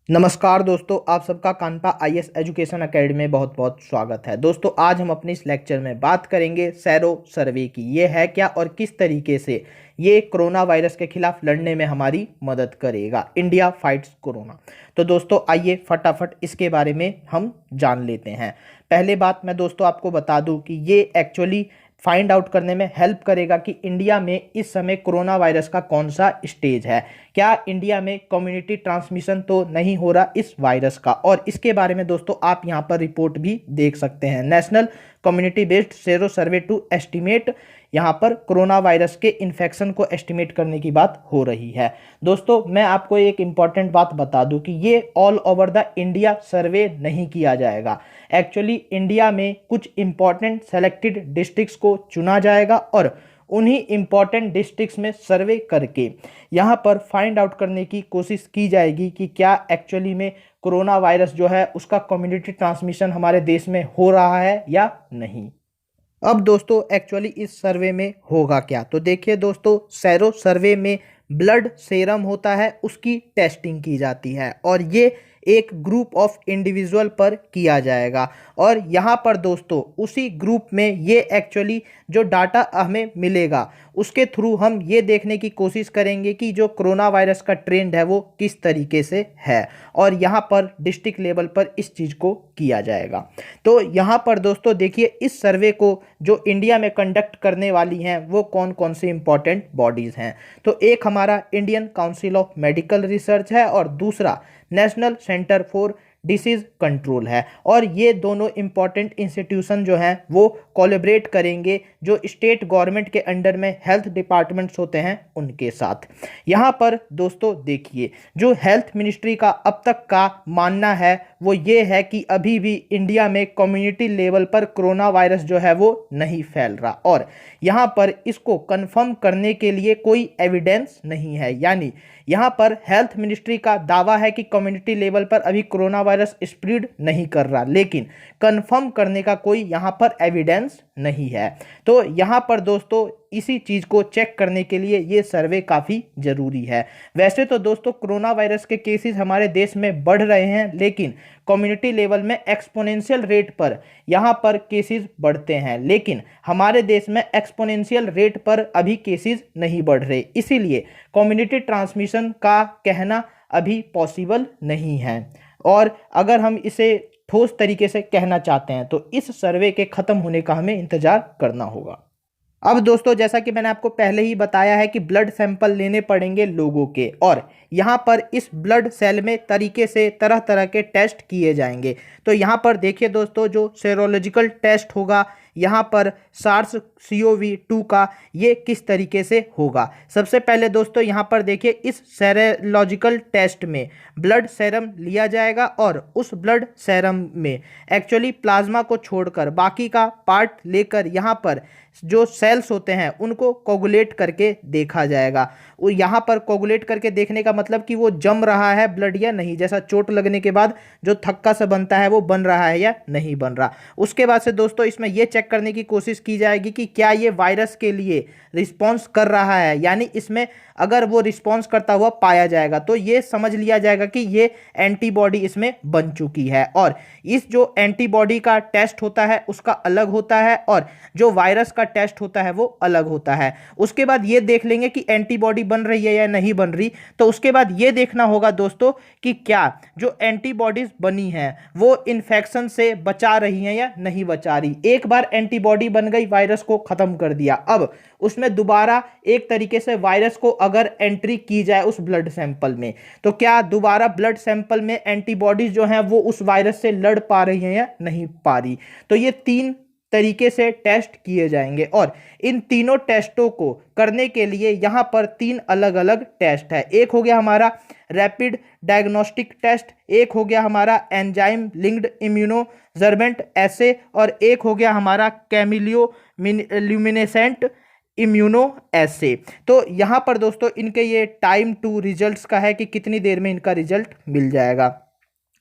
नमस्कार दोस्तों, आप सबका कानपा आईएएस एजुकेशन एकेडमी में बहुत बहुत स्वागत है। दोस्तों, आज हम अपने इस लेक्चर में बात करेंगे सेरो सर्वे की। ये है क्या और किस तरीके से ये कोरोना वायरस के खिलाफ लड़ने में हमारी मदद करेगा। India fights corona. तो दोस्तों आइए फटाफट इसके बारे में हम जान लेते हैं। पहले बात मैं दोस्तों आपको बता दूं कि ये एक्चुअली फाइंड आउट करने में हेल्प करेगा कि इंडिया में इस समय कोरोना वायरस का कौन सा स्टेज है। क्या इंडिया में कम्युनिटी ट्रांसमिशन तो नहीं हो रहा इस वायरस का। और इसके बारे में दोस्तों आप यहां पर रिपोर्ट भी देख सकते हैं। National community based sero survey to estimate, यहां पर कोरोना वायरस के इन्फेक्शन को एस्टिमेट करने की बात हो रही है। दोस्तों मैं आपको एक इंपॉर्टेंट बात बता दूं कि ये ऑल ओवर द इंडिया सर्वे नहीं किया जाएगा। एक्चुअली इंडिया में कुछ इंपॉर्टेंट सेलेक्टेड डिस्ट्रिक्ट्स को चुना जाएगा और उन्हीं इंपॉर्टेंट डिस्ट्रिक्ट्स में सर्वे करके यहाँ पर फाइंड आउट करने की कोशिश की जाएगी कि क्या एक्चुअली में कोरोना वायरस जो है उसका कम्युनिटी ट्रांसमिशन हमारे देश में हो रहा है या नहीं। अब दोस्तों एक्चुअली इस सर्वे में होगा क्या, तो देखिए दोस्तों, सेरो सर्वे में ब्लड सेरम होता है, उसकी टेस्टिंग की जाती है और ये एक ग्रुप ऑफ इंडिविजुअल पर किया जाएगा। और यहाँ पर दोस्तों उसी ग्रुप में ये एक्चुअली जो डाटा हमें मिलेगा उसके थ्रू हम ये देखने की कोशिश करेंगे कि जो कोरोना वायरस का ट्रेंड है वो किस तरीके से है। और यहाँ पर डिस्ट्रिक्ट लेवल पर इस चीज़ को किया जाएगा। तो यहाँ पर दोस्तों देखिए, इस सर्वे को जो इंडिया में कंडक्ट करने वाली हैं वो कौन कौन सी इंपॉर्टेंट बॉडीज़ हैं। तो एक हमारा Indian council of medical research है और दूसरा national centre for disease control है। और ये दोनों इंपॉर्टेंट इंस्टीट्यूशन जो हैं वो कोलैबोरेट करेंगे जो स्टेट गवर्नमेंट के अंडर में हेल्थ डिपार्टमेंट्स होते हैं उनके साथ। यहाँ पर दोस्तों देखिए, जो हेल्थ मिनिस्ट्री का अब तक का मानना है वो ये है कि अभी भी इंडिया में कम्युनिटी लेवल पर कोरोना वायरस जो है वो नहीं फैल रहा और यहाँ पर इसको कंफर्म करने के लिए कोई एविडेंस नहीं है। यानी यहाँ पर हेल्थ मिनिस्ट्री का दावा है कि कम्युनिटी लेवल पर अभी कोरोना वायरस स्प्रेड नहीं कर रहा, लेकिन कंफर्म करने का कोई यहाँ पर एविडेंस नहीं है। तो यहाँ पर दोस्तों इसी चीज़ को चेक करने के लिए ये सर्वे काफ़ी ज़रूरी है। वैसे तो दोस्तों कोरोना वायरस के केसेस हमारे देश में बढ़ रहे हैं, लेकिन कम्युनिटी लेवल में एक्सपोनेंशियल रेट पर यहाँ पर केसेस बढ़ते हैं, लेकिन हमारे देश में एक्सपोनेंशियल रेट पर अभी केसेस नहीं बढ़ रहे। इसीलिए कम्युनिटी ट्रांसमिशन का कहना अभी पॉसिबल नहीं है। और अगर हम इसे ठोस तरीके से कहना चाहते हैं तो इस सर्वे के ख़त्म होने का हमें इंतज़ार करना होगा। अब दोस्तों जैसा कि मैंने आपको पहले ही बताया है कि ब्लड सैंपल लेने पड़ेंगे लोगों के और यहाँ पर इस ब्लड सेल में तरीके से तरह तरह के टेस्ट किए जाएंगे। तो यहाँ पर देखिए दोस्तों, जो सेरोलॉजिकल टेस्ट होगा यहाँ पर सार्स CoV-2 का ये किस तरीके से होगा। सबसे पहले दोस्तों यहाँ पर देखिए, इस सेरोलॉजिकल टेस्ट में ब्लड सेरम लिया जाएगा और उस ब्लड सेरम में एक्चुअली प्लाज्मा को छोड़कर बाकी का पार्ट लेकर यहाँ पर जो सेल्स होते हैं उनको कोगुलेट करके देखा जाएगा। वो यहाँ पर कोगुलेट करके देखने का मतलब कि वो जम रहा है ब्लड या नहीं, जैसा चोट लगने के बाद जो थक्का सा बनता है वो बन रहा है या नहीं बन रहा। उसके बाद से दोस्तों इसमें ये चेक करने की कोशिश की जाएगी कि क्या ये वायरस के लिए रिस्पॉन्स कर रहा है, यानी इसमें अगर वो रिस्पॉन्स करता हुआ पाया जाएगा तो ये समझ लिया जाएगा कि ये एंटीबॉडी इसमें बन चुकी है। और इस जो एंटीबॉडी का टेस्ट होता है उसका अलग होता है और जो वायरस का टेस्ट होता है वो अलग होता है। उसके बाद ये देख लेंगे कि एंटीबॉडी बन रही है या नहीं बन रही। तो उसके बाद ये देखना होगा दोस्तों कि क्या जो एंटीबॉडीज बनी हैं वो इन्फेक्शन से बचा रही हैं या नहीं बचा रही। एक बार एंटीबॉडी बन गई, वायरस को खत्म कर दिया, अब उसमें दोबारा एक तरीके से वायरस को अगर एंट्री की जाए उस ब्लड सैंपल में तो क्या दोबारा ब्लड सैंपल में एंटीबॉडीज जो हैं वो उस वायरस से लड़ पा रही हैं या नहीं पा रही। तो ये तीन तरीके से टेस्ट किए जाएंगे और इन तीनों टेस्टों को करने के लिए यहाँ पर तीन अलग अलग टेस्ट है। एक हो गया हमारा रैपिड डायग्नोस्टिक टेस्ट, एक हो गया हमारा एंजाइम लिंक्ड इम्यूनोजर्मेंट एसे और एक हो गया हमारा कैमिलियो ल्यूमिनेसेंट इम्यूनो एसे। तो यहाँ पर दोस्तों इनके ये टाइम टू रिजल्ट्स का है कि कितनी देर में इनका रिजल्ट मिल जाएगा।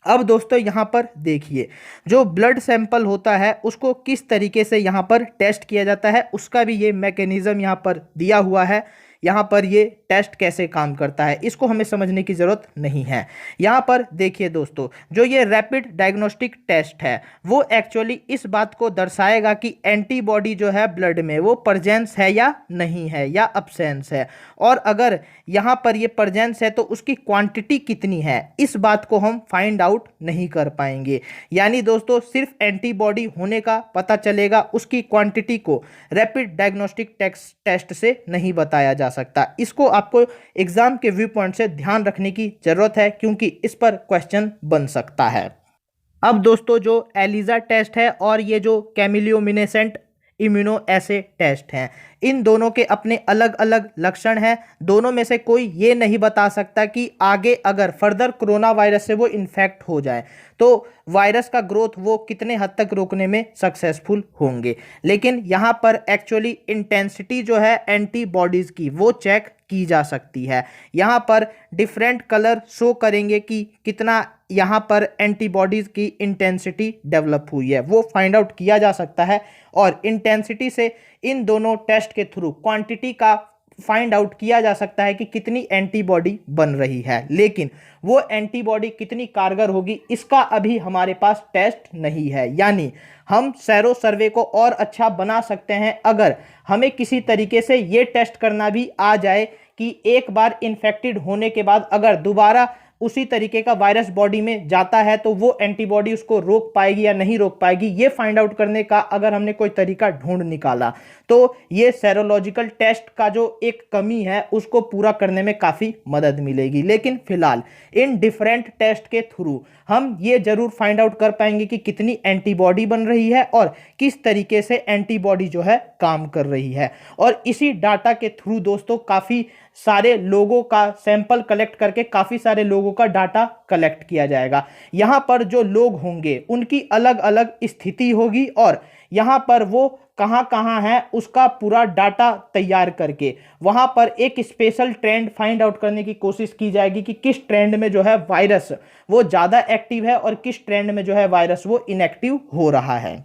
अब दोस्तों यहाँ पर देखिए, जो ब्लड सैंपल होता है उसको किस तरीके से यहाँ पर टेस्ट किया जाता है उसका भी ये मैकेनिज्म यहाँ पर दिया हुआ है। यहाँ पर ये टेस्ट कैसे काम करता है इसको हमें समझने की ज़रूरत नहीं है। यहाँ पर देखिए दोस्तों, जो ये रैपिड डायग्नोस्टिक टेस्ट है वो एक्चुअली इस बात को दर्शाएगा कि एंटीबॉडी जो है ब्लड में वो प्रेजेंस है या नहीं है या अब्सेंस है, और अगर यहाँ पर ये प्रेजेंस है तो उसकी क्वांटिटी कितनी है इस बात को हम फाइंड आउट नहीं कर पाएंगे। यानी दोस्तों सिर्फ एंटीबॉडी होने का पता चलेगा, उसकी क्वांटिटी को रैपिड डायग्नोस्टिक टेस्ट से नहीं बताया जा सकता। इसको आपको एग्जाम के व्यू पॉइंट से ध्यान रखने की जरूरत है क्योंकि इस पर क्वेश्चन बन सकता है। अब दोस्तों जो एलिजा टेस्ट है और ये जो कैमिलियोमिनेसेंट इम्यूनो एसे टेस्ट हैं, इन दोनों के अपने अलग अलग लक्षण हैं। दोनों में से कोई ये नहीं बता सकता कि आगे अगर फर्दर कोरोना वायरस से वो इन्फेक्ट हो जाए तो वायरस का ग्रोथ वो कितने हद तक रोकने में सक्सेसफुल होंगे। लेकिन यहाँ पर एक्चुअली इंटेंसिटी जो है एंटीबॉडीज़ की वो चेक की जा सकती है। यहाँ पर डिफरेंट कलर शो करेंगे कि कितना यहाँ पर एंटीबॉडीज़ की इंटेंसिटी डेवलप हुई है, वो फाइंड आउट किया जा सकता है। और इंटेंसिटी से इन दोनों टेस्ट के थ्रू क्वांटिटी का फाइंड आउट किया जा सकता है कि कितनी एंटीबॉडी बन रही है। लेकिन वो एंटीबॉडी कितनी कारगर होगी इसका अभी हमारे पास टेस्ट नहीं है। यानी हम सेरो सर्वे को और अच्छा बना सकते हैं अगर हमें किसी तरीके से ये टेस्ट करना भी आ जाए कि एक बार इन्फेक्टेड होने के बाद अगर दोबारा उसी तरीके का वायरस बॉडी में जाता है तो वो एंटीबॉडी उसको रोक पाएगी या नहीं रोक पाएगी। ये फाइंड आउट करने का अगर हमने कोई तरीका ढूंढ निकाला तो ये सेरोलॉजिकल टेस्ट का जो एक कमी है उसको पूरा करने में काफ़ी मदद मिलेगी। लेकिन फिलहाल इन डिफरेंट टेस्ट के थ्रू हम ये जरूर फाइंड आउट कर पाएंगे कि कितनी एंटीबॉडी बन रही है और किस तरीके से एंटीबॉडी जो है काम कर रही है। और इसी डाटा के थ्रू दोस्तों काफ़ी सारे लोगों का सैंपल कलेक्ट करके काफ़ी सारे लोगों का डाटा कलेक्ट किया जाएगा। यहाँ पर जो लोग होंगे उनकी अलग अलग स्थिति होगी और यहाँ पर वो कहाँ कहाँ है उसका पूरा डाटा तैयार करके वहाँ पर एक स्पेशल ट्रेंड फाइंड आउट करने की कोशिश की जाएगी कि किस ट्रेंड में जो है वायरस वो ज़्यादा एक्टिव है और किस ट्रेंड में जो है वायरस वो इनएक्टिव हो रहा है।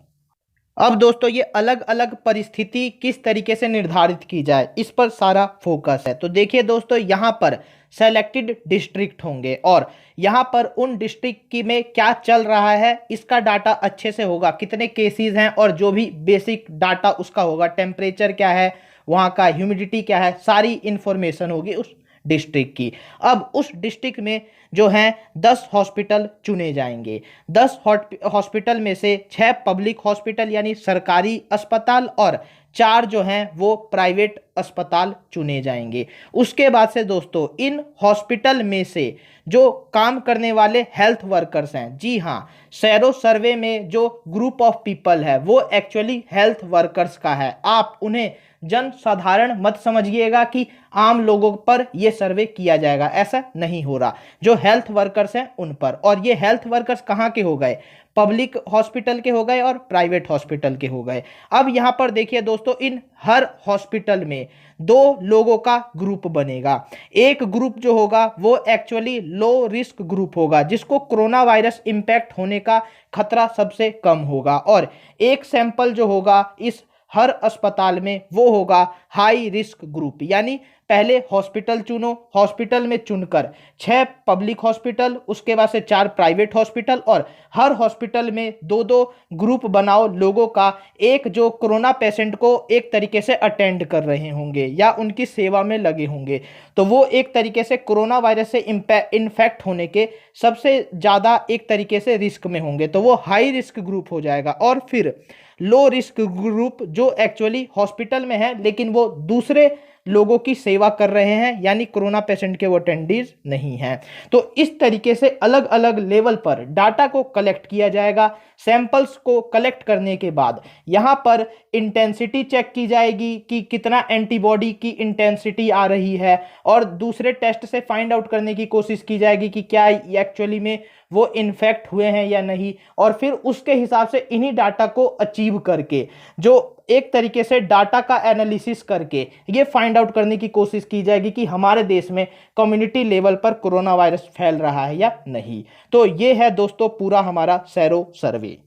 अब दोस्तों ये अलग अलग परिस्थिति किस तरीके से निर्धारित की जाए इस पर सारा फोकस है। तो देखिए दोस्तों, यहाँ पर सेलेक्टेड डिस्ट्रिक्ट होंगे और यहाँ पर उन डिस्ट्रिक्ट की में क्या चल रहा है इसका डाटा अच्छे से होगा, कितने केसेस हैं और जो भी बेसिक डाटा उसका होगा, टेम्परेचर क्या है, वहाँ का ह्यूमिडिटी क्या है, सारी इंफॉर्मेशन होगी उस डिस्ट्रिक्ट की। अब उस डिस्ट्रिक्ट में जो हैं 10 हॉस्पिटल चुने जाएंगे। 10 हॉस्पिटल में से 6 पब्लिक हॉस्पिटल यानी सरकारी अस्पताल और 4 जो हैं वो प्राइवेट अस्पताल चुने जाएंगे। उसके बाद से दोस्तों इन हॉस्पिटल में से जो काम करने वाले हेल्थ वर्कर्स हैं, जी हाँ, सेरो सर्वे में जो ग्रुप ऑफ पीपल है वो एक्चुअली हेल्थ वर्कर्स का है। आप उन्हें जन साधारण मत समझिएगा कि आम लोगों पर यह सर्वे किया जाएगा, ऐसा नहीं हो रहा। जो हेल्थ वर्कर्स हैं उन पर, और ये हेल्थ वर्कर्स कहाँ के हो गए, पब्लिक हॉस्पिटल के हो गए और प्राइवेट हॉस्पिटल के हो गए। अब यहाँ पर देखिए दोस्तों, इन हर हॉस्पिटल में 2 लोगों का ग्रुप बनेगा। एक ग्रुप जो होगा वो एक्चुअली लो रिस्क ग्रुप होगा जिसको कोरोना वायरस इंपैक्ट होने का खतरा सबसे कम होगा, और एक सैंपल जो होगा इस हर अस्पताल में वो होगा हाई रिस्क ग्रुप। यानी पहले हॉस्पिटल चुनो, हॉस्पिटल में चुनकर 6 पब्लिक हॉस्पिटल, उसके बाद से 4 प्राइवेट हॉस्पिटल, और हर हॉस्पिटल में 2-2 ग्रुप बनाओ लोगों का, एक जो कोरोना पेशेंट को एक तरीके से अटेंड कर रहे होंगे या उनकी सेवा में लगे होंगे, तो वो एक तरीके से कोरोना वायरस से इन्फेक्ट होने के सबसे ज़्यादा एक तरीके से रिस्क में होंगे, तो वो हाई रिस्क ग्रुप हो जाएगा। और फिर लो रिस्क ग्रुप जो एक्चुअली हॉस्पिटल में है लेकिन वो दूसरे लोगों की सेवा कर रहे हैं, यानी कोरोना पेशेंट के वो अटेंडीज नहीं हैं। तो इस तरीके से अलग अलग लेवल पर डाटा को कलेक्ट किया जाएगा। सैंपल्स को कलेक्ट करने के बाद यहाँ पर इंटेंसिटी चेक की जाएगी कि कितना एंटीबॉडी की इंटेंसिटी आ रही है, और दूसरे टेस्ट से फाइंड आउट करने की कोशिश की जाएगी कि क्या एक्चुअली में वो इन्फेक्ट हुए हैं या नहीं, और फिर उसके हिसाब से इन्हीं डाटा को अचीव करके जो एक तरीके से डाटा का एनालिसिस करके ये फाइंड आउट करने की कोशिश की जाएगी कि हमारे देश में कम्युनिटी लेवल पर कोरोना वायरस फैल रहा है या नहीं। तो ये है दोस्तों पूरा हमारा सेरो सर्वे।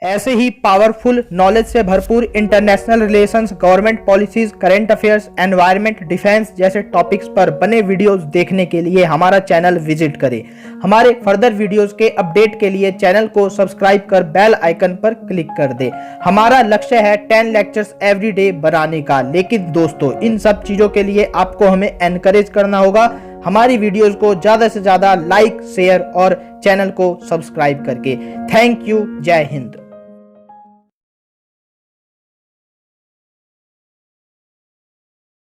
ऐसे ही पावरफुल नॉलेज से भरपूर international relations, government policies, current affairs, environment, defence जैसे टॉपिक्स पर बने वीडियोस देखने के लिए हमारा चैनल विजिट करें। हमारे फर्दर वीडियोस के अपडेट के लिए चैनल को सब्सक्राइब कर बेल आइकन पर क्लिक कर दे। हमारा लक्ष्य है 10 लेक्चर्स एवरी डे बनाने का, लेकिन दोस्तों इन सब चीजों के लिए आपको हमें एनकरेज करना होगा हमारी वीडियोस को ज्यादा से ज्यादा लाइक, शेयर और चैनल को सब्सक्राइब करके। Thank you. जय हिंद।